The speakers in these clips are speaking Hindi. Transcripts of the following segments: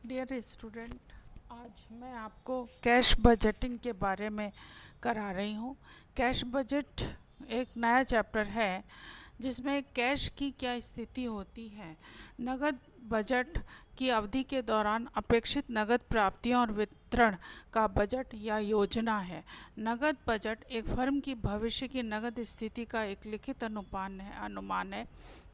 डियर स्टूडेंट, आज मैं आपको कैश बजटिंग के बारे में करा रही हूँ। कैश बजट एक नया चैप्टर है जिसमें कैश की क्या स्थिति होती है। नगद बजट की अवधि के दौरान अपेक्षित नगद प्राप्तियों और वितरण का बजट या योजना है। नगद बजट एक फर्म की भविष्य की नगद स्थिति का एक लिखित अनुमान है।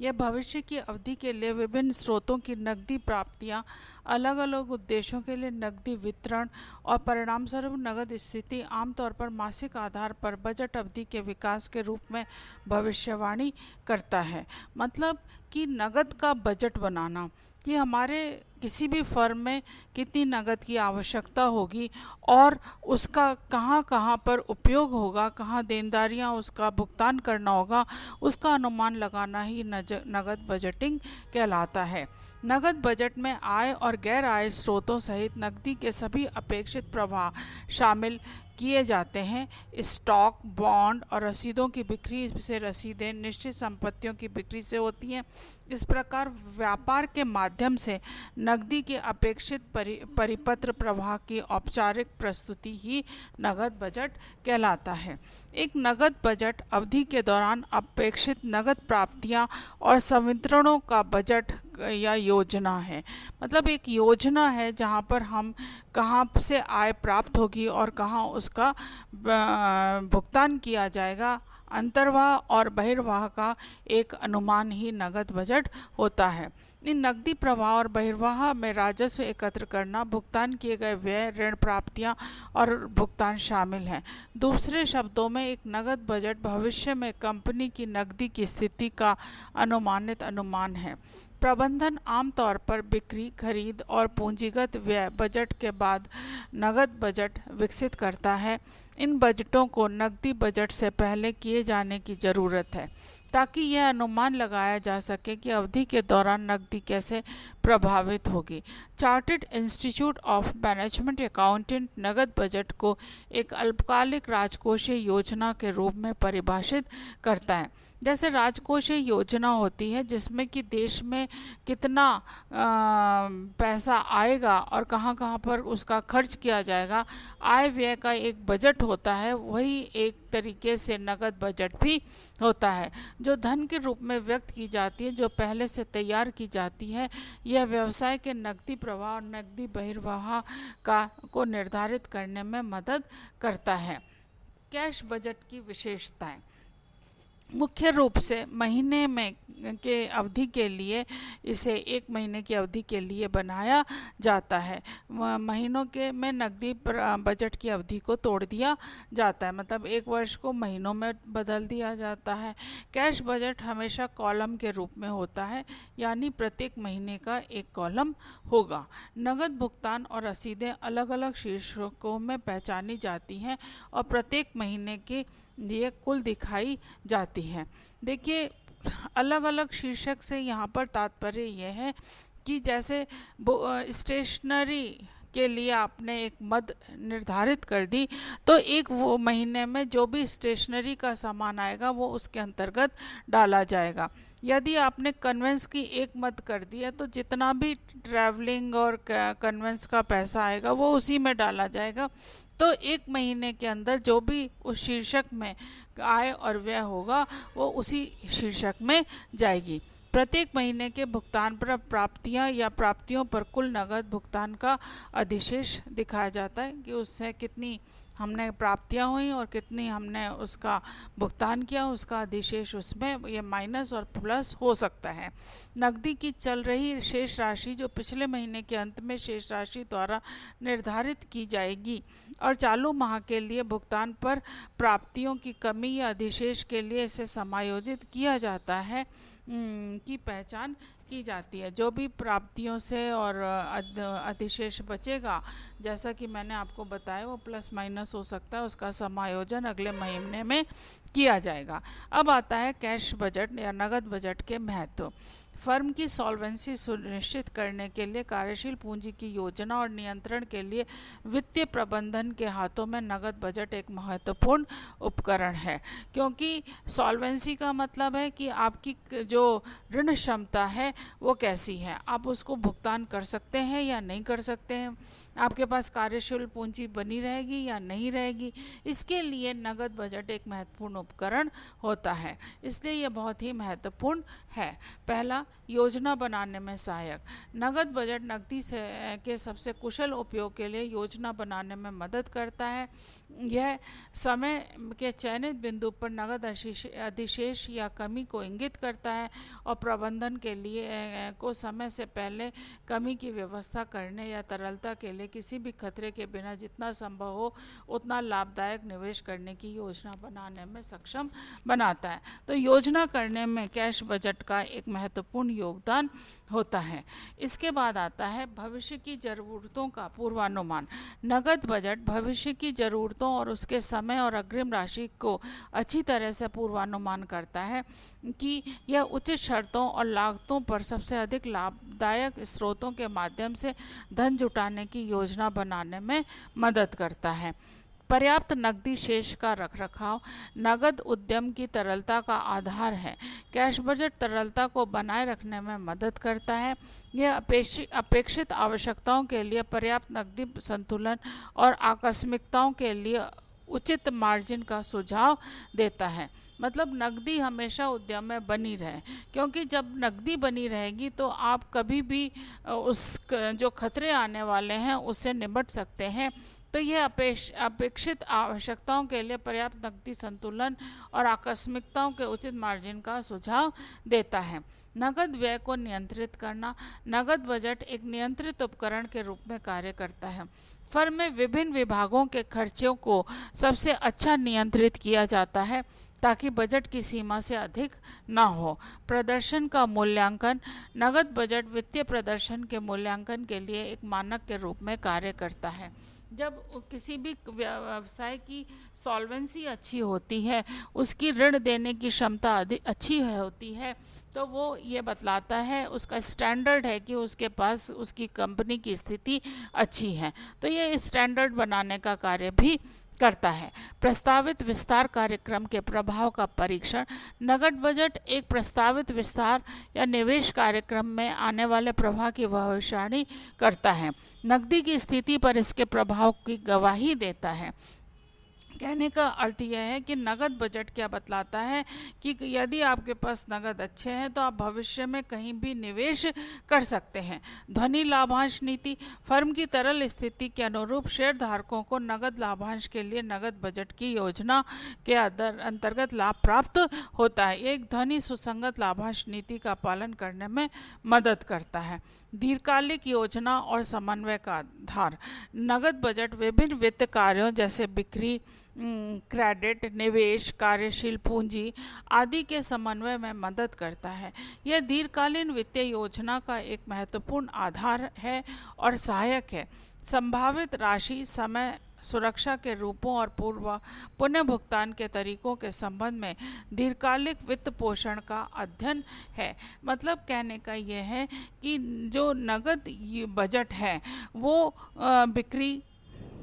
यह भविष्य की अवधि के लिए विभिन्न स्रोतों की नकदी प्राप्तियां, अलग अलग उद्देश्यों के लिए नकदी वितरण और परिणामस्वरूप नगद स्थिति आमतौर पर मासिक आधार पर बजट अवधि के विकास के रूप में भविष्यवाणी करता है। मतलब कि नगद का बजट बनाना कि हमारे किसी भी फर्म में कितनी नगद की आवश्यकता होगी और उसका कहाँ कहाँ पर उपयोग होगा, कहाँ देनदारियाँ उसका भुगतान करना होगा, उसका अनुमान लगाना ही नगद बजटिंग कहलाता है। नगद बजट में आय और गैर आय स्रोतों सहित नकदी के सभी अपेक्षित प्रवाह शामिल किए जाते हैं। स्टॉक, बॉन्ड और रसीदों की बिक्री से रसीदें निश्चित संपत्तियों की बिक्री से होती हैं। इस प्रकार व्यापार के माध्यम से नकदी के अपेक्षित परिपत्र प्रवाह की औपचारिक प्रस्तुति ही नगद बजट कहलाता है। एक नगद बजट अवधि के दौरान अपेक्षित नगद प्राप्तियां और संवितरणों का बजट या योजना है। मतलब एक योजना है जहाँ पर हम कहाँ से आय प्राप्त होगी और कहाँ उसका भुगतान किया जाएगा। अंतर्वाह और बहिर्वाह का एक अनुमान ही नगद बजट होता है। इन नकदी प्रवाह और बहिर्वाह में राजस्व एकत्र करना, भुगतान किए गए व्यय, ऋण प्राप्तियां और भुगतान शामिल हैं। दूसरे शब्दों में एक नगद बजट भविष्य में कंपनी की नकदी की स्थिति का अनुमानित अनुमान है। प्रबंधन आमतौर पर बिक्री, खरीद और पूंजीगत व्यय बजट के बाद नगद बजट विकसित करता है। इन बजटों को नकदी बजट से पहले किए जाने की ज़रूरत है ताकि यह अनुमान लगाया जा सके कि अवधि के दौरान नकदी कैसे प्रभावित होगी। Chartered institute of management accountant नगद बजट को एक अल्पकालिक राजकोषीय योजना के रूप में परिभाषित करता है। जैसे राजकोषीय योजना होती है जिसमें कि देश में कितना पैसा आएगा और कहाँ कहाँ पर उसका खर्च किया जाएगा, आय व्यय का एक बजट होता है, वही एक तरीके से नगद बजट भी होता है जो धन के रूप में व्यक्त की जाती है, जो पहले से तैयार की जाती है। यह व्यवसाय के नकदी प्रवाह और नकदी बहिर्वाह को निर्धारित करने में मदद करता है। कैश बजट की विशेषताएं मुख्य रूप से महीने में के अवधि के लिए इसे एक महीने की अवधि के लिए बनाया जाता है। महीनों के में नकदी बजट की अवधि को तोड़ दिया जाता है, मतलब एक वर्ष को महीनों में बदल दिया जाता है। कैश बजट हमेशा कॉलम के रूप में होता है, यानी प्रत्येक महीने का एक कॉलम होगा। नगद भुगतान और रसीदें अलग अलग शीर्षकों में पहचानी जाती हैं और प्रत्येक महीने के लिए कुल दिखाई जाती है। देखिए, अलग अलग शीर्षक से यहाँ पर तात्पर्य यह है कि जैसे स्टेशनरी के लिए आपने एक मद निर्धारित कर दी तो एक वो महीने में जो भी स्टेशनरी का सामान आएगा वो उसके अंतर्गत डाला जाएगा। यदि आपने कन्वेंस की एक मद कर दिया तो जितना भी ट्रैवलिंग और कन्वेंस का पैसा आएगा वो उसी में डाला जाएगा। तो एक महीने के अंदर जो भी उस शीर्षक में आय और व्यय होगा वो उसी शीर्षक में जाएगी। प्रत्येक महीने के भुगतान पर प्राप्तियां या प्राप्तियों पर कुल नगद भुगतान का अधिशेष दिखाया जाता है कि उससे कितनी हमने प्राप्तियां हुई और कितनी हमने उसका भुगतान किया, उसका अधिशेष उसमें ये माइनस और प्लस हो सकता है। नकदी की चल रही शेष राशि जो पिछले महीने के अंत में शेष राशि द्वारा निर्धारित की जाएगी और चालू माह के लिए भुगतान पर प्राप्तियों की कमी या अधिशेष के लिए इसे समायोजित किया जाता है की पहचान की जाती है। जो भी प्राप्तियों से और अधिशेष बचेगा, जैसा कि मैंने आपको बताया, वो प्लस माइनस हो सकता है, उसका समायोजन अगले महीने में किया जाएगा। अब आता है कैश बजट या नगद बजट के महत्व। फर्म की सॉल्वेंसी सुनिश्चित करने के लिए कार्यशील पूंजी की योजना और नियंत्रण के लिए वित्तीय प्रबंधन के हाथों में नगद बजट एक महत्वपूर्ण उपकरण है, क्योंकि सॉल्वेंसी का मतलब है कि आपकी जो ऋण क्षमता है वो कैसी है, आप उसको भुगतान कर सकते हैं या नहीं कर सकते हैं, आपके पास कार्यशील पूंजी बनी रहेगी या नहीं रहेगी। इसके लिए नगद बजट एक महत्वपूर्ण उपकरण होता है, इसलिए यह बहुत ही महत्वपूर्ण है। पहला, योजना बनाने में सहायक। नगद बजट नकदी से के सबसे कुशल उपयोग के लिए योजना बनाने में मदद करता है। यह समय के चयनित बिंदु पर नगद अधिशेष या कमी को इंगित करता है और प्रबंधन के लिए को समय से पहले कमी की व्यवस्था करने या तरलता के लिए किसी भी खतरे के बिना जितना संभव हो उतना लाभदायक निवेश करने की योजना बनाने में सक्षम बनाता है। तो योजना करने में कैश बजट का एक महत्वपूर्ण योगदान होता है। इसके बाद आता है भविष्य की ज़रूरतों का पूर्वानुमान। नगद बजट भविष्य की ज़रूरतों और उसके समय और अग्रिम राशि को अच्छी तरह से पूर्वानुमान करता है कि यह उचित शर्तों और लागतों पर सबसे अधिक लाभदायक स्रोतों के माध्यम से धन जुटाने की योजना बनाने में मदद करता है। पर्याप्त नकदी शेष का रखरखाव नगद उद्यम की तरलता का आधार है। कैश बजट तरलता को बनाए रखने में मदद करता है। यह अपेक्षित आवश्यकताओं के लिए पर्याप्त नकदी संतुलन और आकस्मिकताओं के लिए उचित मार्जिन का सुझाव देता है। मतलब नकदी हमेशा उद्यम में बनी रहे, क्योंकि जब नकदी बनी रहेगी तो आप कभी भी उस जो खतरे आने वाले हैं उससे निपट सकते हैं। तो यह अपेक्षित आवश्यकताओं के लिए पर्याप्त नकदी संतुलन और आकस्मिकताओं के उचित मार्जिन का सुझाव देता है। नगद व्यय को नियंत्रित करना। नगद बजट एक नियंत्रित उपकरण के रूप में कार्य करता है। फर्म में विभिन्न विभागों के खर्चों को सबसे अच्छा नियंत्रित किया जाता है ताकि बजट की सीमा से अधिक ना हो। प्रदर्शन का मूल्यांकन। नगद बजट वित्तीय प्रदर्शन के मूल्यांकन के लिए एक मानक के रूप में कार्य करता है। जब किसी भी व्यवसाय की सॉल्वेंसी अच्छी होती है, उसकी ऋण देने की क्षमता अच्छी होती है, तो वो ये बतलाता है, उसका स्टैंडर्ड है कि उसके पास उसकी कंपनी की स्थिति अच्छी है। तो ये स्टैंडर्ड बनाने का कार्य भी करता है। प्रस्तावित विस्तार कार्यक्रम के प्रभाव का परीक्षण। नगद बजट एक प्रस्तावित विस्तार या निवेश कार्यक्रम में आने वाले प्रभाव की भविष्यवाणी करता है। नकदी की स्थिति पर इसके प्रभाव की गवाही देता है। कहने का अर्थ यह है कि नगद बजट क्या बतलाता है कि यदि आपके पास नगद अच्छे हैं तो आप भविष्य में कहीं भी निवेश कर सकते हैं। ध्वनि लाभांश नीति। फर्म की तरल स्थिति के अनुरूप शेयर धारकों को नगद लाभांश के लिए नगद बजट की योजना के अंतर्गत लाभ प्राप्त होता है। एक ध्वनि सुसंगत लाभांश नीति का पालन करने में मदद करता है। दीर्घकालिक योजना और समन्वय का आधार। नगद बजट विभिन्न वित्त कार्यों जैसे बिक्री, क्रेडिट, निवेश, कार्यशील पूंजी आदि के समन्वय में मदद करता है। यह दीर्घकालीन वित्तीय योजना का एक महत्वपूर्ण आधार है और सहायक है। संभावित राशि, समय, सुरक्षा के रूपों और पुनः भुगतान के तरीकों के संबंध में दीर्घकालिक वित्त पोषण का अध्ययन है। मतलब कहने का यह है कि जो नगद बजट है वो बिक्री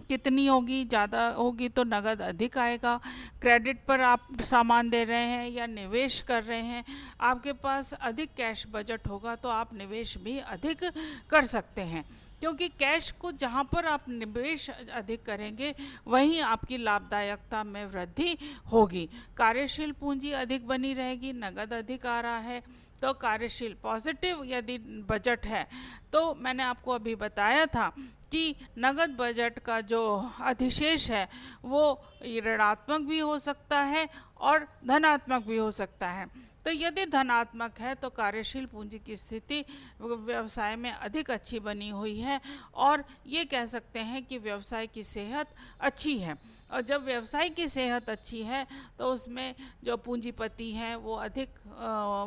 कितनी होगी, ज़्यादा होगी तो नगद अधिक आएगा। क्रेडिट पर आप सामान दे रहे हैं या निवेश कर रहे हैं, आपके पास अधिक कैश बजट होगा तो आप निवेश भी अधिक कर सकते हैं, क्योंकि कैश को जहाँ पर आप निवेश अधिक करेंगे वहीं आपकी लाभदायकता में वृद्धि होगी। कार्यशील पूंजी अधिक बनी रहेगी, नगद अधिक आ रहा है तो कार्यशील पॉजिटिव यदि बजट है तो मैंने आपको अभी बताया था कि नगद बजट का जो अधिशेष है वो ऋणात्मक भी हो सकता है और धनात्मक भी हो सकता है। तो यदि धनात्मक है तो कार्यशील पूंजी की स्थिति व्यवसाय में अधिक अच्छी बनी हुई है और ये कह सकते हैं कि व्यवसाय की सेहत अच्छी है। और जब व्यवसाय की सेहत अच्छी है तो उसमें जो पूंजीपति हैं वो अधिक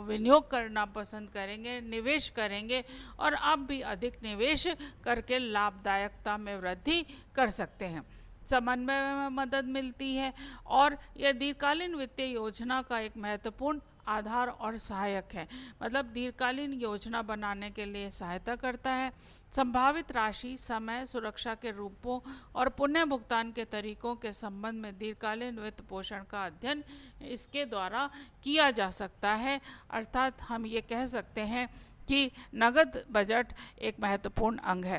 विनियोग करना पसंद करेंगे, निवेश करेंगे और आप भी अधिक निवेश करके लाभदायकता में वृद्धि कर सकते हैं। समन्वय में मदद मिलती है और यह दीर्घकालीन वित्तीय योजना का एक महत्वपूर्ण आधार और सहायक है। मतलब दीर्घकालीन योजना बनाने के लिए सहायता करता है। संभावित राशि, समय, सुरक्षा के रूपों और पुनः भुगतान के तरीकों के संबंध में दीर्घकालीन वित्त पोषण का अध्ययन इसके द्वारा किया जा सकता है। अर्थात हम ये कह सकते हैं कि नगद बजट एक महत्वपूर्ण अंग है।